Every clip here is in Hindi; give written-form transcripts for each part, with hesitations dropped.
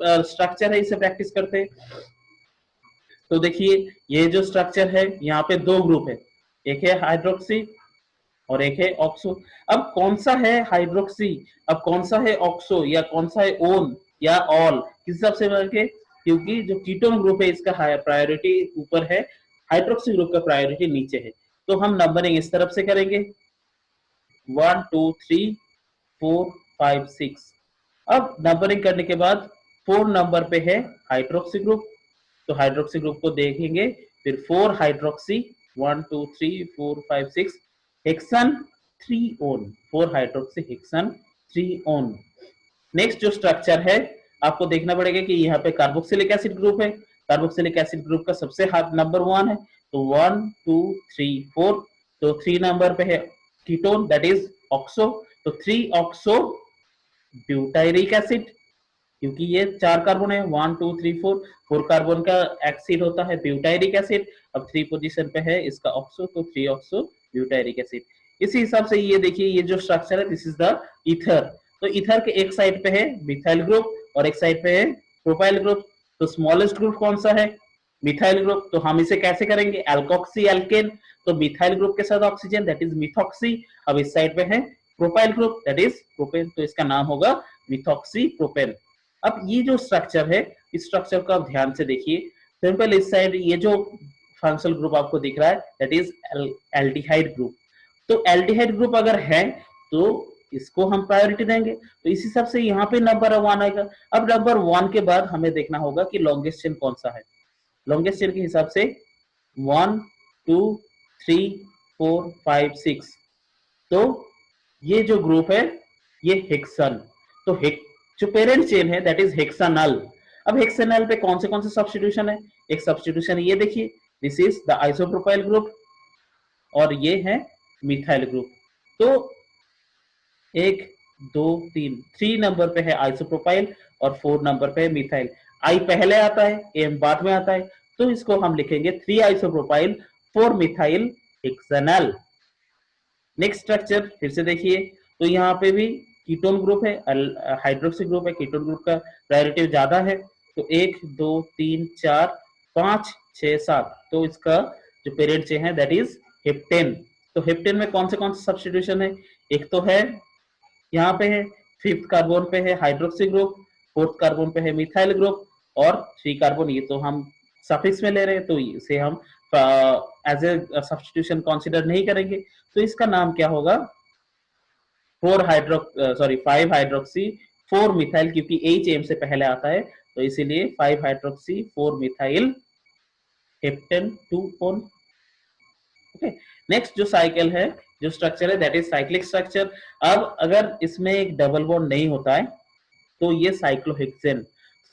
स्ट्रक्चर है इसे प्रैक्टिस करते हैं। तो देखिए ये जो स्ट्रक्चर है यहाँ पे दो ग्रुप है, एक है हाइड्रोक्सी और एक है ऑक्सो। अब कौन सा है हाइड्रोक्सी, अब कौन सा है ऑक्सो, या कौन सा है ओन या ऑल, किस हिसाब से करके, क्योंकि जो कीटोन ग्रुप है इसका प्रायोरिटी ऊपर है, हाइड्रोक्सी ग्रुप का प्रायोरिटी नीचे है। तो हम नंबरिंग इस तरफ से करेंगे 1 2 3 4 5 6। अब नंबरिंग करने के बाद 4 नंबर पे है हाइड्रोक्सी ग्रुप, तो हाइड्रोक्सी ग्रुप को देखेंगे, फिर 4 hydroxy 1 2 3 4 5 6 hexane 3 own, 4 hydroxy hexane 3 own. Next जो स्ट्रक्चर है आपको देखना पड़ेगा कि यहाँ पे कार्बोक्सिलिक एसिड ग्रुप है, कार्बोक्सिलिक एसिड ग्रुप का सबसे हाथ नंबर 1 है, तो 1 2 3 4, तो 3 नंबर पे है कीटोन दैट इज ऑक्सो, तो 3 ऑक्सो ब्यूटाइरिक एसिड, क्योंकि ये 4 कार्बन है 1 2 3 4, 4 कार्बन का एसिड होता है ब्यूटाइरिक एसिड। अब 3 पोजीशन पे है इसका ऑक्सो, तो 3 ऑक्सो ब्यूटाइरिक एसिड। इसी हिसाब से ये देखिए ये जो स्ट्रक्चर है दिस इज द ईथर, तो ईथर के एक साइड पे है मिथाइल ग्रुप और एक साइड पे है प्रोपाइल ग्रुप। तो स्मॉलेस्ट ग्रुप कौन सा है, मिथाइल ग्रुप, तो हम इसे कैसे करेंगे एल्कोक्सी एल्केन, तो मिथाइल ग्रुप के साथ ऑक्सीजन दैट इज मिथॉक्सी। अब इस साइड पे है propyl group that is propane, तो इसका नाम होगा मिथॉक्सी प्रोपेन। अब ये जो स्ट्रक्चर है इस स्ट्रक्चर को आप ध्यान से देखिए, सिंपल इस साइड ये जो फंक्शनल ग्रुप आपको दिख रहा है दैट इज एल्डिहाइड ग्रुप, तो एल्डिहाइड ग्रुप अगर है तो इसको हम प्रायोरिटी देंगे, तो इस हिसाब से यहाँ पे नंबर 1 आएगा। अब नंबर 1 के बाद हमें देखना होगा कि लॉन्गेस्ट चेन कौन सा है, लॉन्गेस्ट चेन के हिसाब से 1 2 3 4 5 6, तो ये जो ग्रुप है ये हेक्सन, तो जो पेरेंट चेन है दैट इज हेक्सानल। अब हेक्सानल पे कौन से सब्स्टिट्यूशन है, एक सब्स्टिट्यूशन ये देखिए this is the isopropyl group और ये है मिथाइल ग्रुप, तो 1 2 3 3 नंबर पे है आइसोप्रोपाइल और 4 नंबर पे है मिथाइल। आई पहले आता है एम बाद में आता है, तो इसको हम लिखेंगे 3 आइसोप्रोपाइल 4 मिथाइल हेक्सानल। नेक्स्ट स्ट्रक्चर फिर से देखिए, तो यहाँ पे भी कीटोन ग्रुप है, हाइड्रोक्सी ग्रुप है, कीटोन ग्रुप का प्रायोरिटी ज्यादा है, तो 1 2 3 4 5 6 7, तो इसका जो पेरेंट चेन है दैट इज हेप्टेन। तो हेप्टेन में कौन से सब्स्टिट्यूशन है, एक तो है यहाँ पे है 5th कार्बन पे है हाइड्रोक्सी ग्रुप, 4th कार्बन पे है मिथाइल ग्रुप और 3 कार्बन ये तो हम सफिक्स में ले रहे हैं, तो इसे हम एज ए सब्स्टिट्यूशन कंसीडर नहीं करेंगे, तो इसका नाम क्या होगा 5 हाइड्रोक्सी 4 मिथाइल, क्योंकि एच एम से पहले आता है, तो इसीलिए 5 hydroxy 4 methyl heptane 2 own. Okay, next जो साइकिल है जो स्ट्रक्चर है दैट इज साइक्लिक स्ट्रक्चर। अब अगर इसमें एक डबल बॉन्ड नहीं होता है तो ये साइक्लोहेक्सेन,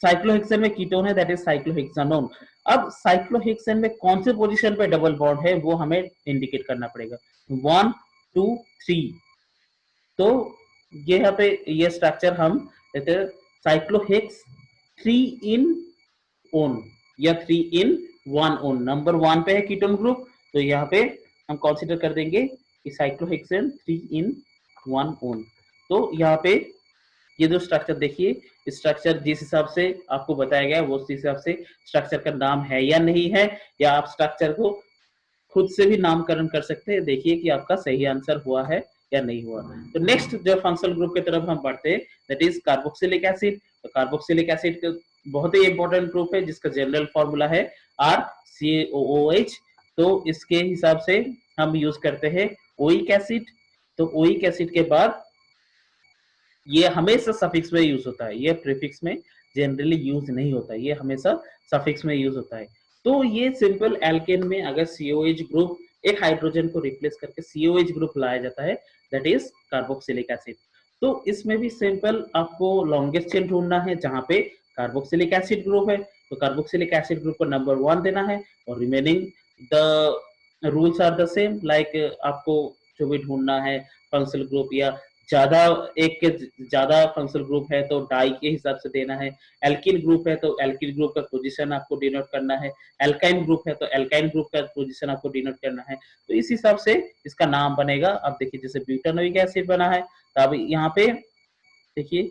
साइक्लोहेक्सेन में कीटोन है दैट इज साइक्लोहेक्सानोन। अब साइक्लोहेक्सेन में कौन से पोजीशन पे डबल बॉन्ड है वो हमें इंडिकेट करना पड़ेगा 1 2 3, तो ये यहाँ पे ये स्ट्रक्चर हम लेते हैं साइक्लोहेक्स 3 इन ओन या 3 इन 1 ओन, नंबर 1 पे है कीटोन ग्रुप, तो यहाँ पे हम कंसीडर कर देंगे कि साइक्लोहेक्सेन 3 इन 1 ओन। तो यहाँ पे ये जो स्ट्रक्चर देखिए स्ट्रक्चर जिस हिसाब से आपको बताया गया वो उस हिसाब से स्ट्रक्चर का नाम है या नहीं है, या आप स्ट्रक्चर को खुद से भी नामकरण कर सकते हैं, देखिए कि आपका सही आंसर हुआ है या नहीं हुआ। तो नेक्स्ट जो फंक्शनल ग्रुप की तरफ हम बढ़ते हैं दैट इज कार्बोक्सिलिक एसिड। तो कार्बोक्सिलिक एसिड बहुत ही इंपॉर्टेंट ग्रुप है जिसका जनरल फॉर्मूला है RCOOH, तो इसके हिसाब से हम यूज करते हैं ओइक एसिड, तो ओइक एसिड के बाद ये हमेशा सफिक्स में यूज होता है, ये प्रीफिक्स में जनरली यूज नहीं होता है, ये हमेशा सफिक्स में यूज होता है। तो ये सिंपल एल्केन में अगर COH ग्रुप एक हाइड्रोजन को रिप्लेस करके COH ग्रुप लाया जाता है दैट इज कार्बोक्सिलिक एसिड। तो इसमें भी सिंपल आपको लॉन्गेस्ट चेन ढूंढना है जहां पे कार्बोक्सिलिक एसिड ग्रुप है, तो कार्बोक्सिलिक एसिड ग्रुप को नंबर 1 देना है और remaining the rules are the same, like आपको जो भी ढूंढना है फंक्शनल ग्रुप या ज्यादा एक के ज्यादा फंक्शनल ग्रुप है तो डाई के हिसाब से देना है, एल्किल ग्रुप है तो एल्किल ग्रुप का पोजीशन आपको डिनोट करना है, एल्काइन ग्रुप है तो एल्काइन ग्रुप का पोजीशन आपको डिनोट करना है, तो इस हिसाब से इसका नाम बनेगा। अब देखिए जैसे ब्यूटानोइक एसिड बना है, तो अब यहाँ पे देखिए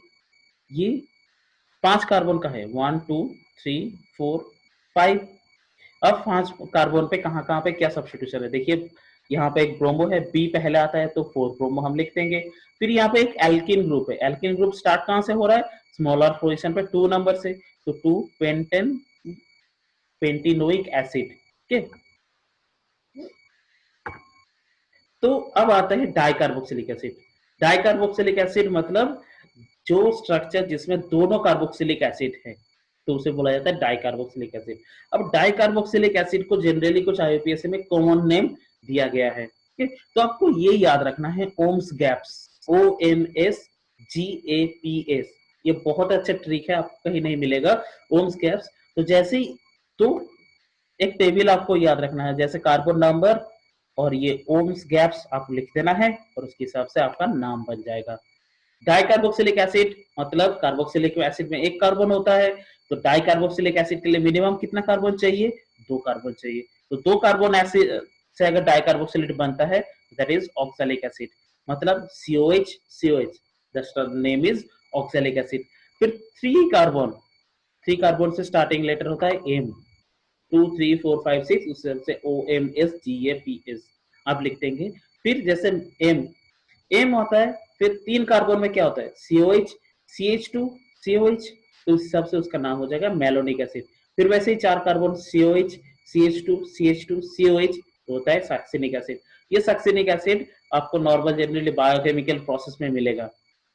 ये 5 कार्बन का है, 1 2 3 4 5। अब 5 कार्बन पे कहाँ कहाँ पे क्या सब्स्टिट्यूशन है, देखिए यहाँ पे एक ब्रोमो है, बी पहले आता है तो 4 ब्रोमो हम लिख देंगे। फिर यहाँ पे एक एल्किन ग्रुप है, एल्किन ग्रुप स्टार्ट कहाँ से हो रहा है, स्मॉलर पोजीशन पे 2 नंबर से, तो 2 पेंटेन पेंटिनोइक एसिड। ठीक, तो अब आता है डाइकार्बोक्सिलिक एसिड। डाइकार्बोक्सिलिक एसिड मतलब जो स्ट्रक्चर जिसमें दोनों कार्बोक्सिलिक एसिड है, तो उसे बोला जाता है डाइकार्बोक्सिलिक एसिड। अब डाइकार्बोक्सिलिक एसिड को जनरली कुछ आईयूपीएसी में कॉमन नेम दिया गया है। ठीक, तो आपको ये याद रखना है ओम्स गैप्स, OMSGAPS, ये बहुत अच्छा ट्रिक है, आपको कहीं नहीं मिलेगा ओम्स गैप्स। तो जैसे ही, तो एक टेबल आपको याद रखना है, जैसे कार्बन नंबर और ये ओम्स गैप्स आप लिख देना है और उसके हिसाब से आपका नाम बन जाएगा। डाइकार्बोक्सिलिक एसिड मतलब कार्बोक्सिलिक एसिड में एक कार्बन होता है, तो डाइकार्बोक्सिलिक एसिड के लिए मिनिमम कितना कार्बन चाहिए, 2 कार्बन चाहिए। तो 2 कार्बन एसिड से अगर डाइकार्बोक्सिलेट बनता है, दैट इज ऑक्सैलिक एसिड, मतलब COH COH, the name is oxalic acid. फिर 3 कार्बन से स्टार्टिंग लेटर होता है M, 2 3 4 5 6, उससे OMSGAPS आप लिख देंगे। फिर जैसे M एम होता है, फिर 3 कार्बन में क्या होता है, COH CH2 COH, तो इस हिसाब से उसका नाम हो जाएगा मेलोनिक एसिड। फिर वैसे ही 4 carbon COH CH2 CH2 COH, तो होता है सक्सिनिक एसिड। ये सक्सिनिक एसिड आपको नॉर्मल जनरली बायोकेमिकल प्रोसेस में मिलेगा।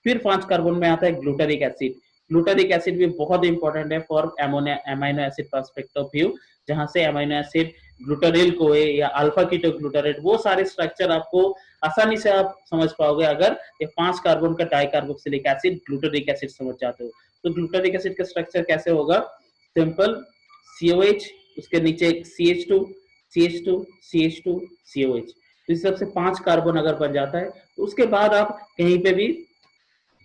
फिर 5 कार्बन में आता है ग्लूटारिक एसिड। ग्लूटारिक एसिड भी बहुत इंपॉर्टेंट है for amino acid perspective of view, जहां से अमीनो एसिड ग्लूटारिल को या अल्फा कीटो ग्लूटारेट, वो सारे स्ट्रक्चर आपको आसानी से आप समझ पाओगे अगर ये 5 कार्बन का डाइकार्बोक्सिलिक एसिड ग्लूटारिक एसिड समझ जाते हो। तो ग्लूटारिक एसिड का स्ट्रक्चर कैसे होगा, सिंपल COH, उसके नीचे CH2 CH2 CH2 COH, तो इस सबसे 5 कार्बन अगर बन जाता है, तो उसके बाद आप कहीं पे भी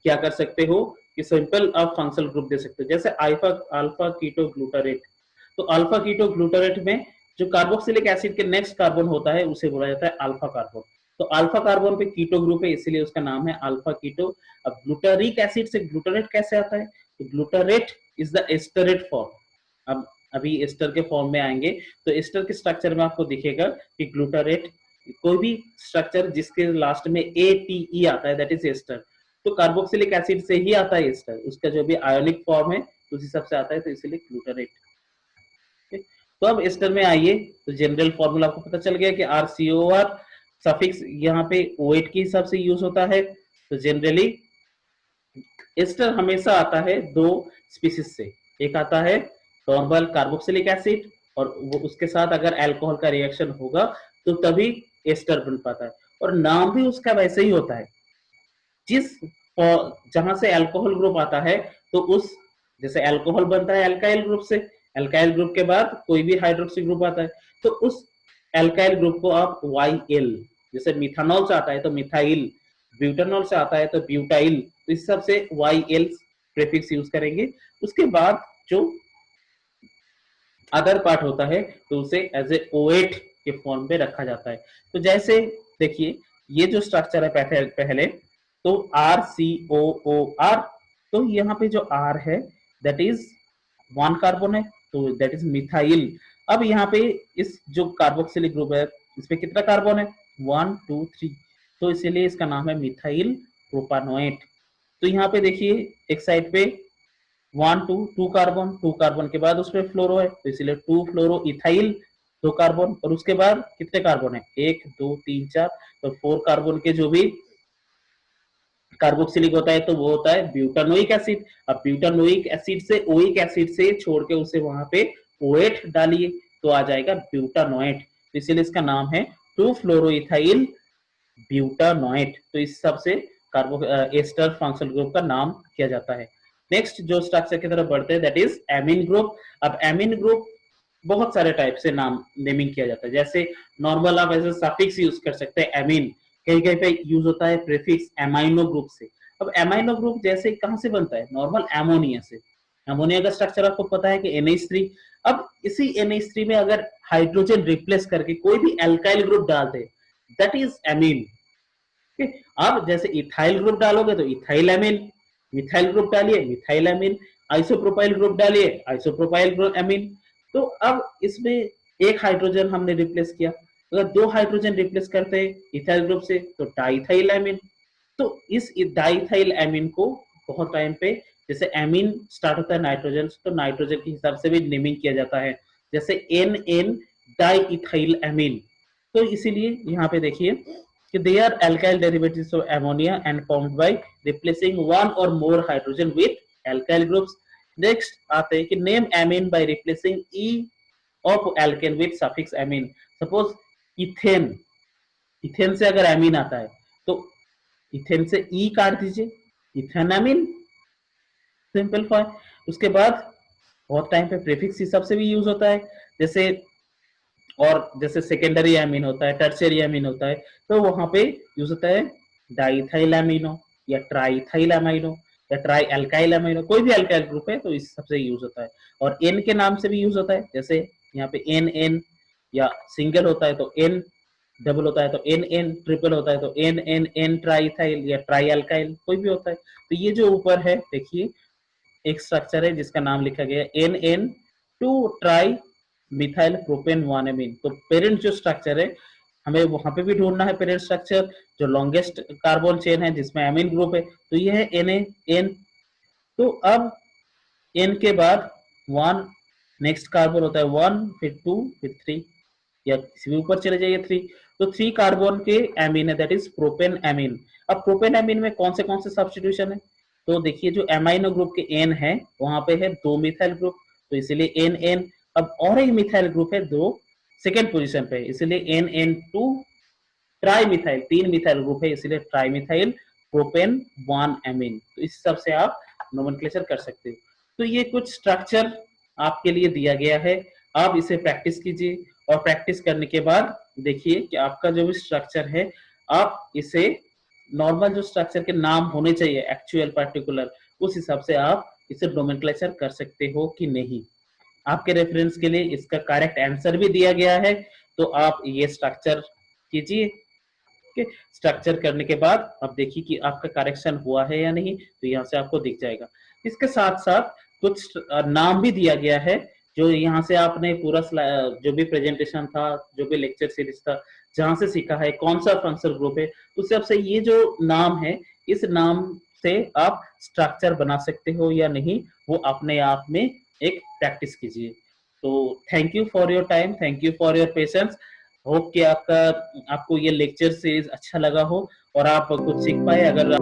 क्या कर सकते हो कि सिंपल आप फंक्शनल ग्रुप दे सकते हो, जैसे अल्फा कीटो ग्लूटारेट। तो अल्फा कीटो ग्लूटारेट में जो कार्बोक्सिलिक एसिड के नेक्स्ट कार्बन होता है उसे बोला जाता है अल्फा कार्बन। तो अल्फा कार्बन पे कीटो ग्रुप है, इसीलिए उसका नाम है अल्फा कीटो। अब ग्लूटारिक एसिड से ग्लूटारेट कैसे आता है, तो ग्लूटारेट इज द एस्टरेट फॉर्म। अब अभी एस्टर के फॉर्म में आएंगे, तो एस्टर के स्ट्रक्चर में आपको दिखेगा कि ग्लूटारेट कोई भी स्ट्रक्चर जिसके लास्ट में ATE आता है, दैट इज एस्टर। तो कार्बोक्सिलिक एसिड से ही आता है एस्टर, उसका जो भी आयोनिक फॉर्म है उसी सबसे आता है, तो इसीलिए ग्लूटारेट। तो अब एस्टर में आइए, तो जनरल फॉर्मूला आपको पता चल गया कि RCOR सफिक्स यहाँ पे OH के हिसाब से यूज होता है। तो जनरली एस्टर हमेशा आता है 2 स्पीसीज से, एक आता है नॉर्मल कार्बोक्सिलिक एसिड, और वो उसके साथ अगर अल्कोहल का रिएक्शन होगा तो तभी एस्टर बन पाता है, और नाम भी उसका वैसे ही होता है। जिस जहां से अल्कोहल ग्रुप आता है, तो उस, जैसे अल्कोहल बनता है अल्काइल ग्रुप से, अल्काइल ग्रुप के बाद कोई भी हाइड्रोक्सी ग्रुप आता है, तो उस अल्काइल ग्रुप को आप YL, जैसे मिथानॉल से आता है तो मिथाइल, ब्यूटानॉल से आता है तो ब्यूटाइल, तो इस सब से YL प्रीफिक्स यूज करेंगे। उसके बाद जो अदर पार्ट होता है तो उसे एज ए OH के फॉर्म पे रखा जाता है। तो जैसे देखिए ये जो स्ट्रक्चर है पहले तो RCOOR, तो यहाँ पे जो R है दैट इज 1 कार्बन है, तो दैट इज मिथाइल। अब यहाँ पे इस जो कार्बोक्सिलिक ग्रुप है इस पे कितना कार्बन है, 1 2 3, तो इसीलिए इसका नाम है मिथाइल प्रोपानोएट। तो यहाँ पे देखिए एक साइड पे 1 2 कार्बन, 2 कार्बन के बाद उसमें फ्लोरो है, तो इसीलिए 2 फ्लोरो इथाइल, 2 कार्बन, और उसके बाद कितने कार्बन है, 1 2 3 4, तो 4 कार्बन के जो भी कार्बोक्सिलिक होता है तो वो होता है ब्यूटानोइक एसिड। अब ब्यूटानोइक एसिड से ओइक एसिड से छोड़ के उसे वहां पे OH डालिए तो आ जाएगा ब्यूटानोएट, तो इसीलिए इसका नाम है 2 फ्लोरोइथाइल ब्यूटानोएट। तो इस सबसे कार्बो एस्टर फंक्शनल ग्रुप का नाम किया जाता है। नेक्स्ट जो स्ट्रक्चर की तरफ बढ़ते हैं दैट इज एमीन ग्रुप। अब एमीन ग्रुप बहुत सारे टाइप से नाम नेमिंग किया जाता है, जैसे नॉर्मल आप ऐसे सफिक्स यूज कर सकते हैं एमीन, कहीं कहीं पे यूज होता है प्रीफिक्स एमाइनो ग्रुप से। अब एमाइनो ग्रुप जैसे कहां से बनता है, नॉर्मल एमोनिया से। एमोनिया का स्ट्रक्चर आपको पता है कि NH3। अब इसी NH3 में अगर हाइड्रोजन रिप्लेस करके कोई भी एल्काइल ग्रुप डाल दे दैट इज एमीन। अब जैसे इथाइल ग्रुप डालोगे तो इथाइल एमीन, मिथाइल ग्रुप डालिए मिथाइल एमीन। आइसोप्रोपाइल ग्रुप डालिए, आइसोप्रोपाइल ग्रुप एमीन। तो अब इसमें एक हाइड्रोजन हमने रिप्लेस किया, अगर दो हाइड्रोजन रिप्लेस करते हैं इथाइल ग्रुप से तो डाइथाइल एमीन। तो इस डाइथाइल एमीन को बहुत टाइम पे, जैसे एमीन स्टार्ट होता है नाइट्रोजन, तो नाइट्रोजन के हिसाब से भी नेमिंग किया जाता है, जैसे एन एन डाइइथाइल एमीन। तो इसीलिए यहाँ पे देखिए कि they are alkyl derivatives of ammonia and formed by replacing one or more hydrogen with alkyl groups. Next आते हैं कि name amine by replacing e of alkane with suffix amine. Suppose ethane, ethane से अगर एमीन आता है तो इथेन से ई काट दीजिए, इथेनामीन, सिंपल फॉर। उसके बाद बहुत टाइम पे प्रीफिक्स ही सबसे भी यूज होता है, जैसे और जैसे सेकेंडरी एमीन होता है, टर्शियरी एमीन होता है, तो वहां पे यूज होता है डाइथाइल एमिनो या ट्राइथाइल एमाइनो या ट्राई एल्काइल एमाइनो, कोई भी एल्काइल ग्रुप है तो इस सबसे यूज होता है। और एन के नाम से भी यूज होता है, जैसे यहाँ पे एन एन, या सिंगल होता है तो एन, डबल होता है तो एन एन, ट्रिपल होता है तो एन एन एन ट्राइथाइल या ट्राई एल्काइल, कोई भी होता है। तो ये जो ऊपर है देखिए एक स्ट्रक्चर है जिसका नाम लिखा गया है N N two trimethyl propane 1 amine. तो पेरेंट जो स्ट्रक्चर है हमें वहां पे भी ढूंढना है, पेरेंट स्ट्रक्चर जो लॉन्गेस्ट कार्बन चेन है जिसमें एमीन ग्रुप है, तो ये है एन एन। तो अब एन के बाद 1 नेक्स्ट कार्बन होता है 1, फिर 2, फिर 3, या किसी भी ऊपर चले जाइए 3। तो 3 कार्बन के एमीन है, दैट इज प्रोपेन एमीन। अब प्रोपेन एमीन में कौन से सब्स्टिट्यूशन है, तो देखिए जो एमाइनो ग्रुप के एन है वहां पे है 2 मिथाइल ग्रुप, तो इसीलिए एन एन। अब और एक मिथाइल ग्रुप है 2 सेकेंड पोजीशन पे, इसलिए N N 2 trimethyl, 3 methyl group है इसलिए ट्राई मिथाइल प्रोपेन 1 एमीन। तो इस हिसाब से आप नोमेनक्लेचर कर सकते हो। तो ये कुछ स्ट्रक्चर आपके लिए दिया गया है, आप इसे प्रैक्टिस कीजिए, और प्रैक्टिस करने के बाद देखिए कि आपका जो भी स्ट्रक्चर है आप इसे नॉर्मल जो स्ट्रक्चर के नाम होने चाहिए एक्चुअल पर्टिकुलर, उस हिसाब से आप इसे नोमेनक्लेचर कर सकते हो कि नहीं। आपके रेफरेंस के लिए इसका करेक्ट आंसर भी दिया गया है, तो आप ये स्ट्रक्चर कीजिए। ओके, स्ट्रक्चर करने के बाद अब देखिए कि आपका करेक्शन हुआ है या नहीं, तो यहाँ से आपको दिख जाएगा। इसके साथ साथ कुछ नाम भी दिया गया है, जो यहाँ से आपने पूरा जो भी प्रेजेंटेशन था, जो भी लेक्चर सीरीज था, जहां से सीखा है कौन सा फंक्शनल ग्रुप है, उस हिसाब से ये जो नाम है इस नाम से आप स्ट्रक्चर बना सकते हो या नहीं, वो अपने आप में एक प्रैक्टिस कीजिए। तो thank you for your time, thank you for your patience. Hope कि आपको ये लेक्चर सीरीज अच्छा लगा हो और आप कुछ सीख पाए। अगर